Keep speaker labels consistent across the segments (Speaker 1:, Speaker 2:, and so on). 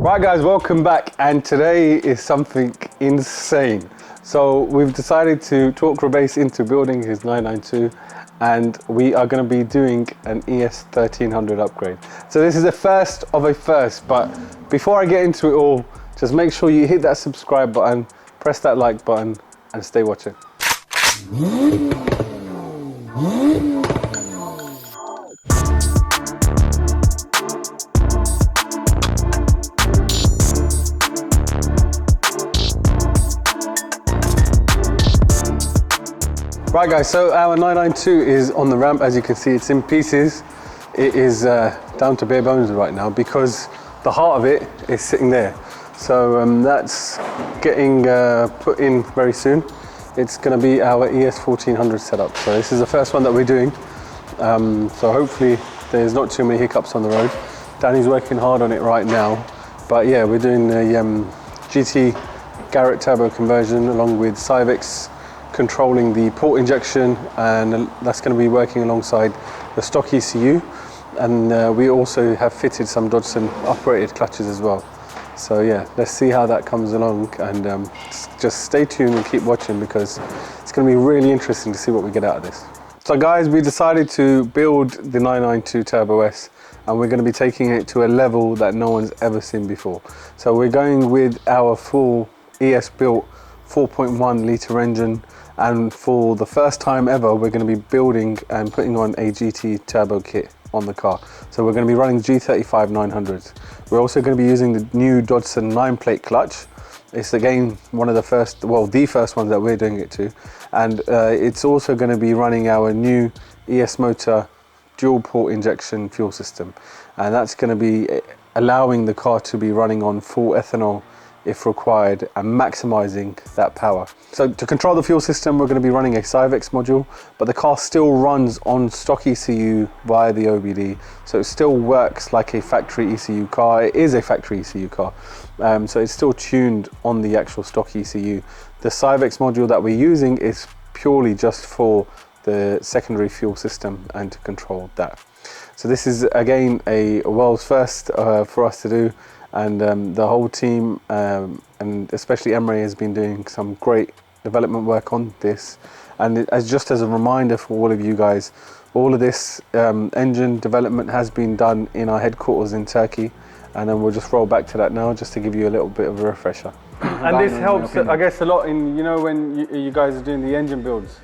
Speaker 1: Right guys, welcome back, and today is something insane. So we've decided to talk Rebase into building his 992, and we are going to be doing an ES 1300 upgrade. So this is the first of a first, but before I get into it all, just make sure you hit that subscribe button, press that like button, and stay watching. Right guys, so our 992 is on the ramp. As you can see, it's in pieces. It is down to bare bones right now because the heart of it is sitting there. So that's getting put in very soon. It's going to be our ES 1400 setup. So this is the first one that we're doing. So hopefully there's not too many hiccups on the road. Danny's working hard on it right now. But yeah, we're doing the GT Garrett turbo conversion along with Cyvex controlling the port injection, and that's going to be working alongside the stock ECU, and we also have fitted some Dodson operated clutches as well. So yeah, let's see how that comes along, and just stay tuned and keep watching because it's going to be really interesting to see what we get out of this. So guys, we decided to build the 992 Turbo S, and we're going to be taking it to a level that no one's ever seen before. So we're going with our full ES built 4.1 litre engine, and for the first time ever we're going to be building and putting on a GT turbo kit on the car. So we're going to be running G35 900s. We're also going to be using the new Dodson 9-plate clutch. It's again one of the first, well, the first ones that we're doing it to, and it's also going to be running our new ESMOTOR dual port injection fuel system, and that's going to be allowing the car to be running on full ethanol if required, and maximizing that power. So to control the fuel system, we're going to be running a Cyvex module, but the car still runs on stock ECU via the OBD, so it still works like a factory ECU car. It is a factory ECU car, so it's still tuned on the actual stock ECU. The Cyvex module that we're using is purely just for the secondary fuel system and to control that. So this is again a world's first for us to do, and the whole team and especially Emre has been doing some great development work on this. And just as a reminder for all of you guys, all of this engine development has been done in our headquarters in Turkey, and then we'll just roll back to that now just to give you a little bit of a refresher. And this helps, I guess, a lot in, you know, when you guys are doing the engine builds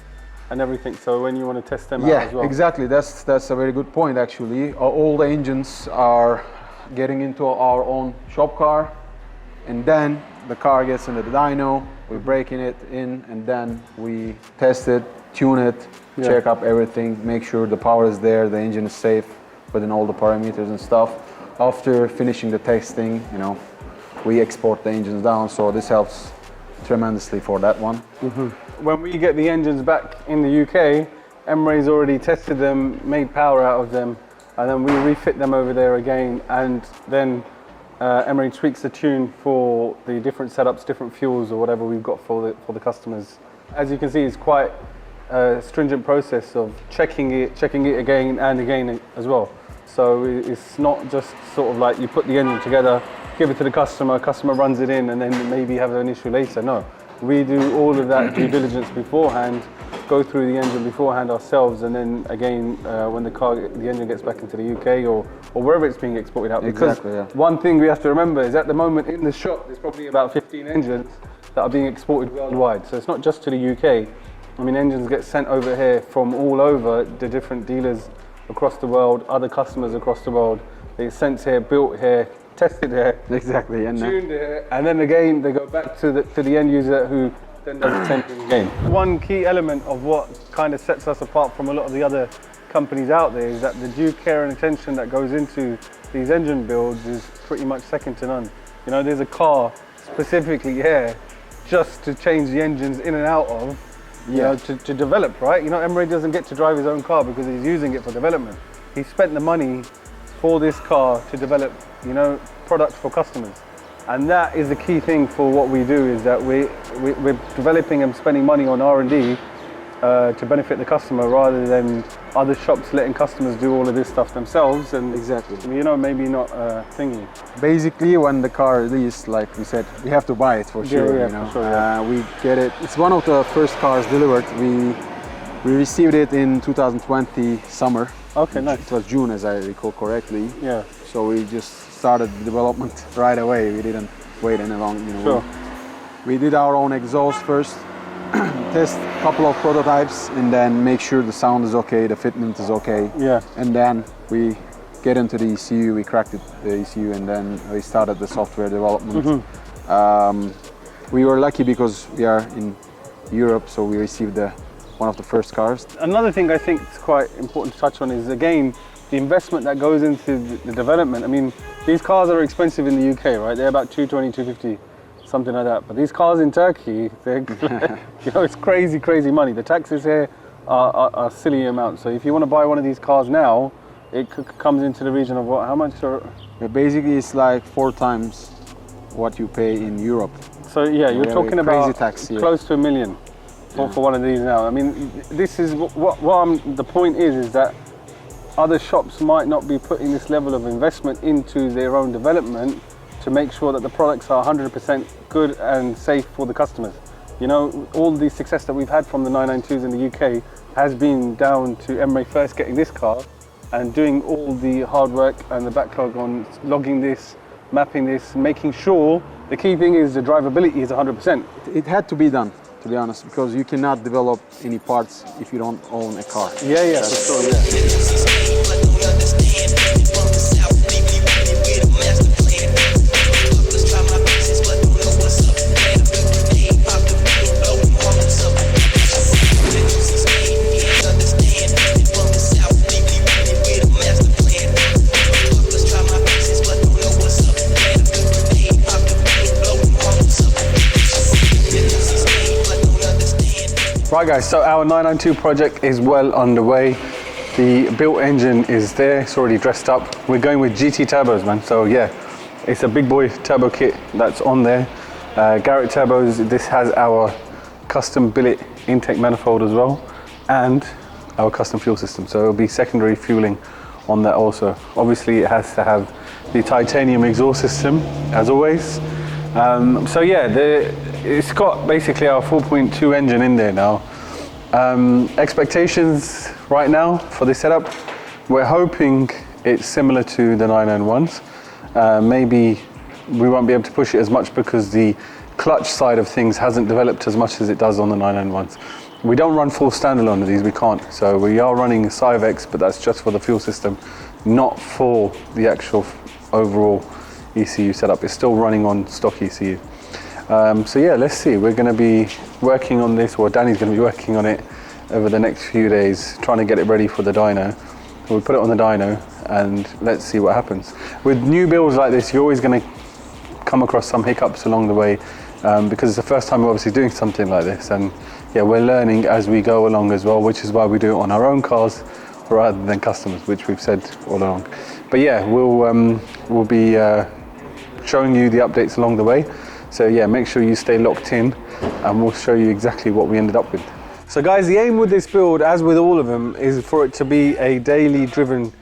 Speaker 1: and everything, so when you want to test them out as well. Yeah,
Speaker 2: exactly. That's a very good point actually. All the engines are getting into our own shop car, and then the car gets into the dyno, we're breaking it in, and then we test it, tune it, check up everything, make sure the power is there, the engine is safe within all the parameters and stuff. After finishing the testing, you know, we export the engines down, so this helps tremendously for that one.
Speaker 1: When we get the engines back in the UK, Emre's already tested them, made power out of them, and then we refit them over there again, and then Emre tweaks the tune for the different setups, different fuels or whatever we've got for the customers. As you can see, it's quite a stringent process of checking it again and again as well. So it's not just sort of like you put the engine together, give it to the customer runs it in, and then maybe have an issue later. No, we do all of that due diligence beforehand, go through the engine beforehand ourselves, and then again when the engine gets back into the UK or wherever it's being exported out. Because one thing we have to remember is at the moment in the shop there's probably about 15 engines that are being exported worldwide. So it's not just to the UK. I mean, engines get sent over here from all over the different dealers across the world, other customers across the world. They're sent here, built here, tested here,
Speaker 2: exactly, and
Speaker 1: tuned here, and then again they go back to the end user who then does the same thing again. One key element of what kind of sets us apart from a lot of the other companies out there is that the due care and attention that goes into these engine builds is pretty much second to none. You know, there's a car specifically here just to change the engines in and out of, you know, to develop, right? You know, Emre doesn't get to drive his own car because he's using it for development. He spent the money for this car to develop, you know, product for customers. And that is the key thing for what we do, is that we're developing and spending money on R&D to benefit the customer rather than other shops letting customers do all of this stuff themselves. And
Speaker 2: Exactly.
Speaker 1: you know, maybe not thingy.
Speaker 2: Basically, when the car released, like we said, we have to buy it for sure.
Speaker 1: Yeah,
Speaker 2: you know?
Speaker 1: for sure, yeah.
Speaker 2: We get it. It's one of the first cars delivered. We received it in 2020 summer.
Speaker 1: Okay, nice.
Speaker 2: It was June, as I recall correctly.
Speaker 1: Yeah.
Speaker 2: So we just started the development right away. We didn't wait any long. You know.
Speaker 1: Sure.
Speaker 2: We did our own exhaust first, test a couple of prototypes, and then make sure the sound is okay, the fitment is okay.
Speaker 1: Yeah.
Speaker 2: And then we get into the ECU. We cracked the ECU, and then we started the software development. We were lucky because we are in Europe, so we received one of the first cars.
Speaker 1: Another thing I think is quite important to touch on is, again, the investment that goes into the development. I mean, these cars are expensive in the UK, right? They're about 220, 250, something like that. But these cars in Turkey, they're, you know, it's crazy, crazy money. The taxes here are silly amounts. So if you want to buy one of these cars now, it comes into the region of what? How much?
Speaker 2: Basically, it's like 4 times what you pay in Europe.
Speaker 1: So yeah, you're talking about
Speaker 2: tax here.
Speaker 1: Close to $1 million for one of these now. I mean, this is the point is that other shops might not be putting this level of investment into their own development to make sure that the products are 100% good and safe for the customers. You know, all the success that we've had from the 992s in the UK has been down to Emre first getting this car and doing all the hard work and the backlog on logging this, mapping this, making sure the key thing is the drivability is 100%.
Speaker 2: It had to be done, to be honest, because you cannot develop any parts if you don't own a car.
Speaker 1: Yeah, for sure, yeah. Right guys, so our 992 project is well underway. The built engine is there, it's already dressed up. We're going with GT turbos, man. So yeah, it's a big boy turbo kit that's on there. Garrett turbos, this has our custom billet intake manifold as well, and our custom fuel system. So it'll be secondary fueling on that also. Obviously it has to have the titanium exhaust system, as always. So yeah, it's got basically our 4.2 engine in there now. Expectations right now for this setup, we're hoping it's similar to the 991s. Maybe we won't be able to push it as much because the clutch side of things hasn't developed as much as it does on the 991s. We don't run full standalone of these, we can't. So we are running Cyvex, but that's just for the fuel system, not for the actual overall ECU setup. It's still running on stock ECU. So yeah, let's see. We're going to be working on this, or Danny's going to be working on it over the next few days, trying to get it ready for the dyno. We'll put it on the dyno and let's see what happens. With new builds like this, you're always going to come across some hiccups along the way because it's the first time we're obviously doing something like this, and yeah, we're learning as we go along as well, which is why we do it on our own cars rather than customers, which we've said all along. But yeah, we'll be showing you the updates along the way. So yeah, make sure you stay locked in and we'll show you exactly what we ended up with. So guys, the aim with this build, as with all of them, is for it to be a daily driven,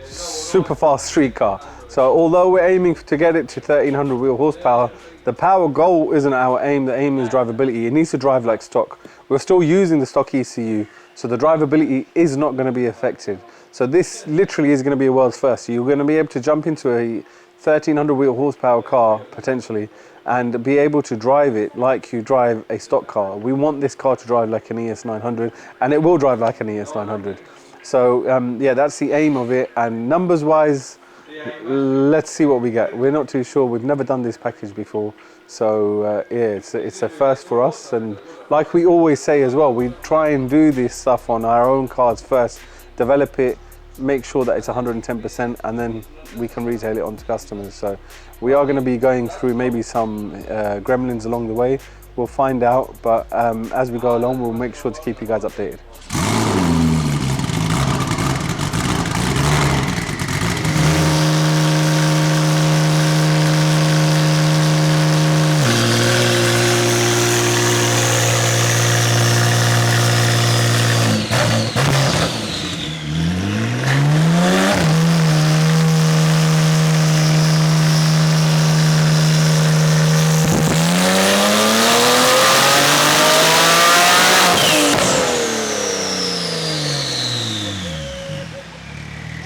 Speaker 1: super fast street car. So although we're aiming to get it to 1300 wheel horsepower, the power goal isn't our aim, the aim is drivability. It needs to drive like stock. We're still using the stock ECU, so the drivability is not going to be affected. So this literally is going to be a world's first. So you're going to be able to jump into a 1300 wheel horsepower car, potentially, and be able to drive it like you drive a stock car. We want this car to drive like an ES900, and it will drive like an ES900. So yeah, that's the aim of it. And numbers wise, let's see what we get. We're not too sure. We've never done this package before. So yeah, it's a first for us. And like we always say as well, we try and do this stuff on our own cars first, develop it, make sure that it's 110%, and then we can retail it onto customers. So we are going to be going through maybe some gremlins along the way. We'll find out, but as we go along, we'll make sure to keep you guys updated.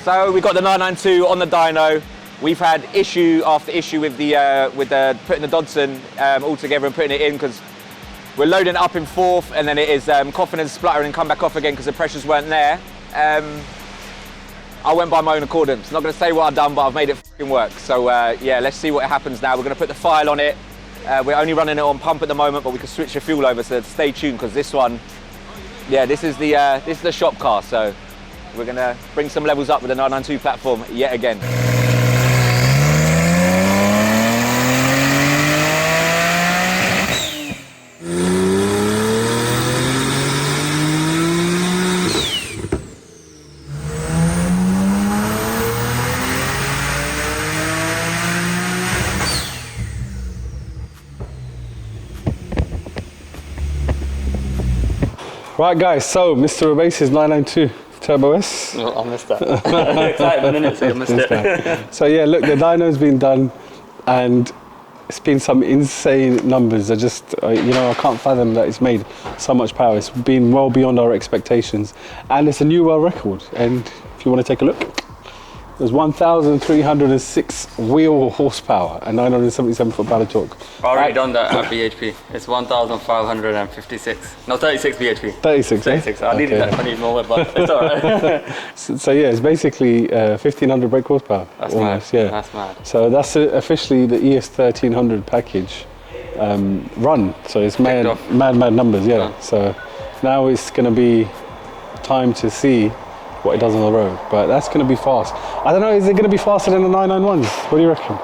Speaker 3: So we got the 992 on the dyno. We've had issue after issue with the putting the Dodson all together and putting it in, because we're loading it up in fourth and then it is coughing and spluttering and come back off again because the pressures weren't there. I went by my own accordance. Not going to say what I've done, but I've made it f***ing work. So yeah, let's see what happens now. We're going to put the file on it. We're only running it on pump at the moment, but we can switch the fuel over, so stay tuned, because this one, yeah, this is the shop car. So we're going to bring some levels up with the 992 platform yet again.
Speaker 1: Right guys, so Mr. Obase's 992 Turbo S.
Speaker 4: Oh, I missed that. Excitement, innit? So I missed it.
Speaker 1: So yeah, look, the dyno's been done and it's been some insane numbers. I just, you know, I can't fathom that it's made so much power. It's been well beyond our expectations. And it's a new world record. And if you want to take a look, there's 1,306 wheel horsepower and 977 foot-power torque.
Speaker 4: I've already done that at BHP. It's 1,556. No, 36 BHP.
Speaker 1: 36,
Speaker 4: 36.
Speaker 1: Eh?
Speaker 4: I needed that funny moment, but it's alright.
Speaker 1: So yeah, it's basically 1,500 brake horsepower.
Speaker 4: That's
Speaker 1: almost,
Speaker 4: mad.
Speaker 1: yeah.
Speaker 4: That's mad.
Speaker 1: So that's officially the ES 1300 package run. So it's mad numbers, yeah.
Speaker 4: Done.
Speaker 1: So now it's going to be time to see what it does on the road, but that's going to be fast. I don't know, is it going to be faster than the 991s? What do you reckon?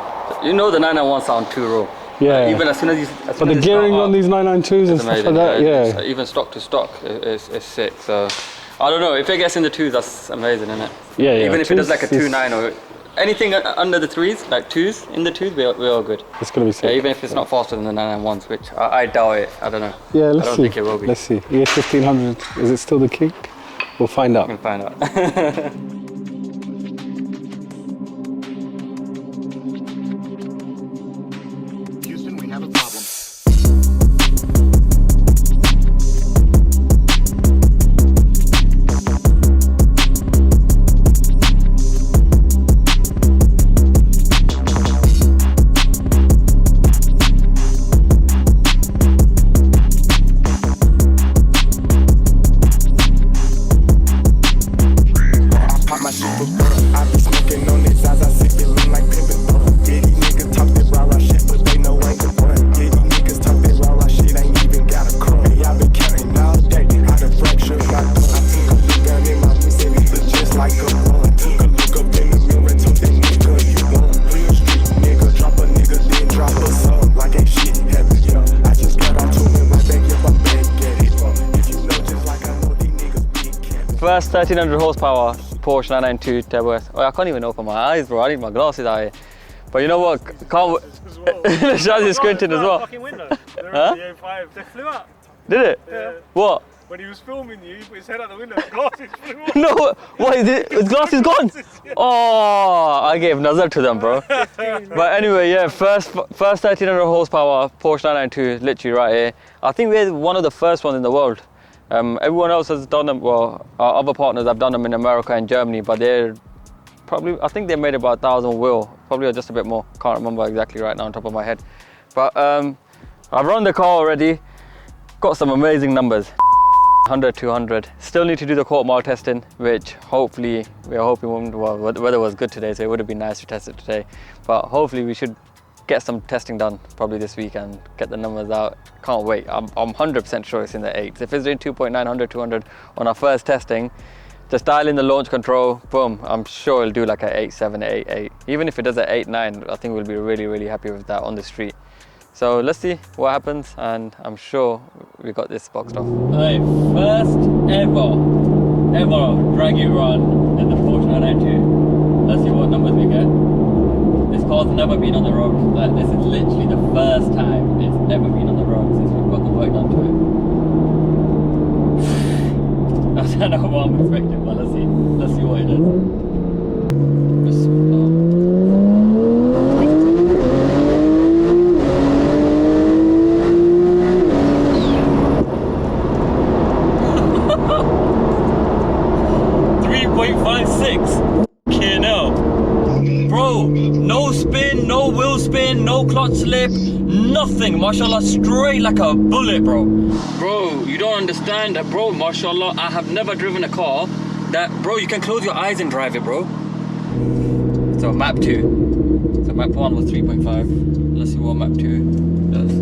Speaker 4: You know the 991 sound too raw.
Speaker 1: Yeah.
Speaker 4: Even as soon as you.
Speaker 1: But the gearing on these 992s and stuff like that, yeah.
Speaker 4: Even stock to stock is sick. So I don't know, if it gets in the twos, that's amazing, isn't it?
Speaker 1: Yeah, yeah.
Speaker 4: Even if it does like a 2.9 or anything under the threes, like twos, in the twos, we're all good.
Speaker 1: It's going to be sick.
Speaker 4: Yeah, even if it's not faster than the 991s, which I doubt it. I don't know.
Speaker 1: Yeah, let's see.
Speaker 4: I don't think it will be.
Speaker 1: Let's see. ES 1500, is it still the king? We'll find out.
Speaker 4: We'll find out.
Speaker 5: Houston, we have a problem.
Speaker 4: First 1300 horsepower Porsche 992 Turbo S. Oh, I can't even open my eyes, bro. I need my glasses out here. But you know what? Can't. Shazzy's squinting as well.
Speaker 6: Fucking window.
Speaker 4: Huh?
Speaker 6: The A5. They flew out.
Speaker 4: Did it?
Speaker 6: Yeah.
Speaker 4: What?
Speaker 6: When he was filming you, he put his head out the window. His glasses flew off.
Speaker 4: No, what is it? His glasses gone? Oh, I gave Nazar to them, bro. But anyway, yeah, first 1300 horsepower Porsche 992, literally right here. I think we're one of the first ones in the world. Everyone else has done them, well, our other partners have done them in America and Germany, but they're probably, I think they made about 1,000 wheel, probably just a bit more. Can't remember exactly right now on top of my head. But I've run the car already, got some amazing numbers. 100, 200. Still need to do the quarter mile testing, which hopefully we're hoping, well, the weather was good today, so it would have been nice to test it today. But hopefully we should get some testing done probably this week and get the numbers out. Can't wait. I'm 100% sure it's in the 8s. If it's doing 2.9, 100, 200 on our first testing, just dial in the launch control, boom, I'm sure it'll do like an 8.7, 8.8. Even if it does an 8.9, I think we'll be really, really happy with that on the street. So let's see what happens, and I'm sure we got this boxed off. Alright, first ever draggy run in the Porsche 992. Let's see what numbers we get. This car's never been on the road. Like, this is literally the first time it's ever been on the road since we've got the work done to it. I don't know what I'm expecting, but let's see. Let's see what it is. Bismillah. 3.56. no clutch slip, nothing. Mashallah, straight like a bullet, bro. Bro, you don't understand that, bro. Mashallah, I have never driven a car that, bro, you can close your eyes and drive it, bro. So map 2. So map 1 was 3.5. Let's see what map 2 does.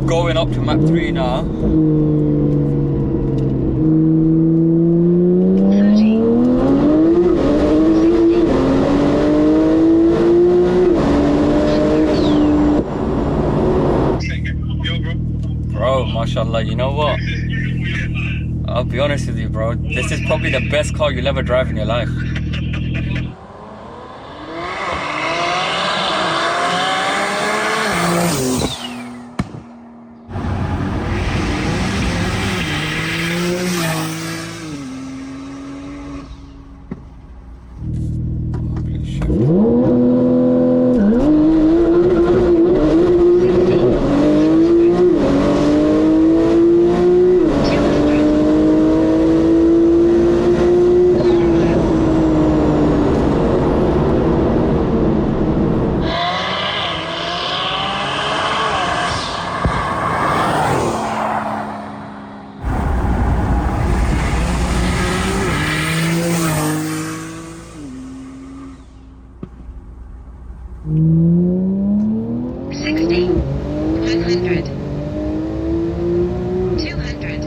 Speaker 4: Going up to map 3 now.
Speaker 5: 60.
Speaker 4: Bro, mashallah, you know what? I'll be honest with you, bro. This is probably the best car you'll ever drive in your life.
Speaker 7: $200.